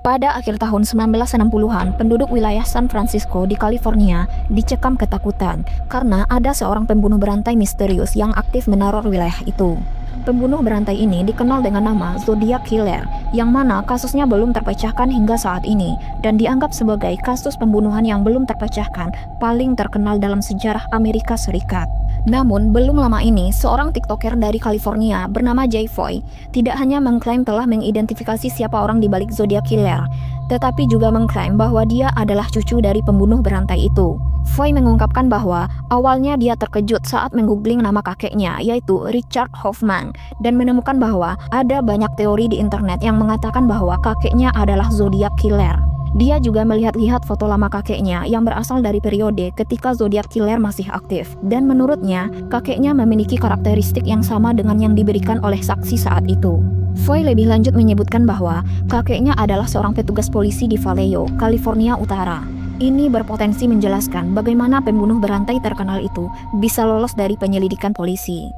Pada akhir tahun 1960-an, penduduk wilayah San Francisco di California dicekam ketakutan karena ada seorang pembunuh berantai misterius yang aktif meneror wilayah itu. Pembunuh berantai ini dikenal dengan nama Zodiac Killer, yang mana kasusnya belum terpecahkan hingga saat ini dan dianggap sebagai kasus pembunuhan yang belum terpecahkan paling terkenal dalam sejarah Amerika Serikat. Namun, belum lama ini, seorang TikToker dari California bernama Jay Foy tidak hanya mengklaim telah mengidentifikasi siapa orang di balik Zodiac Killer, tetapi juga mengklaim bahwa dia adalah cucu dari pembunuh berantai itu. Foy mengungkapkan bahwa awalnya dia terkejut saat menggoogling nama kakeknya, yaitu Richard Hoffman, dan menemukan bahwa ada banyak teori di internet yang mengatakan bahwa kakeknya adalah Zodiac Killer. Dia juga melihat-lihat foto lama kakeknya yang berasal dari periode ketika Zodiac Killer masih aktif, dan menurutnya, kakeknya memiliki karakteristik yang sama dengan yang diberikan oleh saksi saat itu. Foy lebih lanjut menyebutkan bahwa kakeknya adalah seorang petugas polisi di Vallejo, California Utara. Ini berpotensi menjelaskan bagaimana pembunuh berantai terkenal itu bisa lolos dari penyelidikan polisi.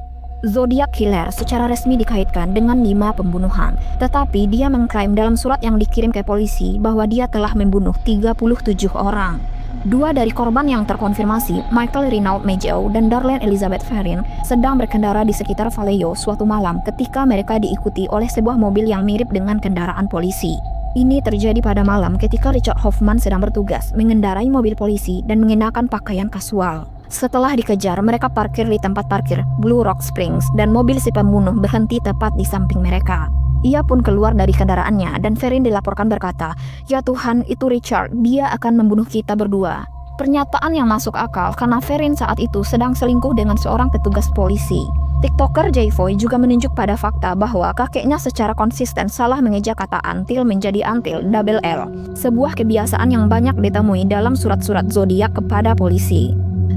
Zodiac Killer secara resmi dikaitkan dengan 5 pembunuhan, tetapi dia mengklaim dalam surat yang dikirim ke polisi bahwa dia telah membunuh 37 orang. 2 dari korban yang terkonfirmasi, Michael Renaud Maggio dan Darlene Elizabeth Ferrin, sedang berkendara di sekitar Vallejo suatu malam ketika mereka diikuti oleh sebuah mobil yang mirip dengan kendaraan polisi. Ini terjadi pada malam ketika Richard Hoffman sedang bertugas mengendarai mobil polisi dan mengenakan pakaian kasual. Setelah dikejar, mereka parkir di tempat parkir Blue Rock Springs dan mobil si pembunuh berhenti tepat di samping mereka. Ia pun keluar dari kendaraannya dan Ferrin dilaporkan berkata, "Ya Tuhan, itu Richard, dia akan membunuh kita berdua." Pernyataan yang masuk akal karena Ferrin saat itu sedang selingkuh dengan seorang petugas polisi. TikToker Jay Foy juga menunjuk pada fakta bahwa kakeknya secara konsisten salah mengeja kata antil menjadi antil double L, sebuah kebiasaan yang banyak ditemui dalam surat-surat zodiak kepada polisi.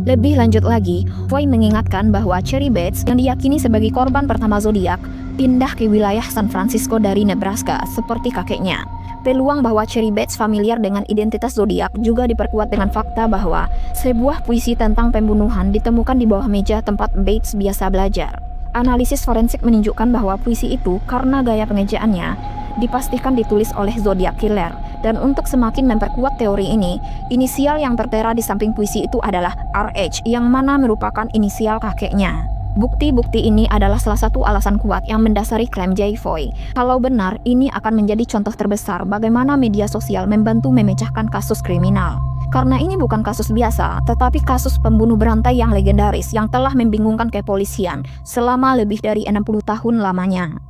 Lebih lanjut lagi, Foy mengingatkan bahwa Cheri Bates yang diyakini sebagai korban pertama zodiak pindah ke wilayah San Francisco dari Nebraska seperti kakeknya. Peluang bahwa Cheri Bates familiar dengan identitas zodiak juga diperkuat dengan fakta bahwa sebuah puisi tentang pembunuhan ditemukan di bawah meja tempat Bates biasa belajar. Analisis forensik menunjukkan bahwa puisi itu karena gaya pengejaannya dipastikan ditulis oleh Zodiac Killer. Dan untuk semakin memperkuat teori ini, inisial yang tertera di samping puisi itu adalah RH, yang mana merupakan inisial kakeknya. Bukti-bukti ini adalah salah satu alasan kuat yang mendasari klaim Jay Foy. Kalau benar, ini akan menjadi contoh terbesar bagaimana media sosial membantu memecahkan kasus kriminal. Karena ini bukan kasus biasa, tetapi kasus pembunuh berantai yang legendaris yang telah membingungkan kepolisian selama lebih dari 60 tahun lamanya.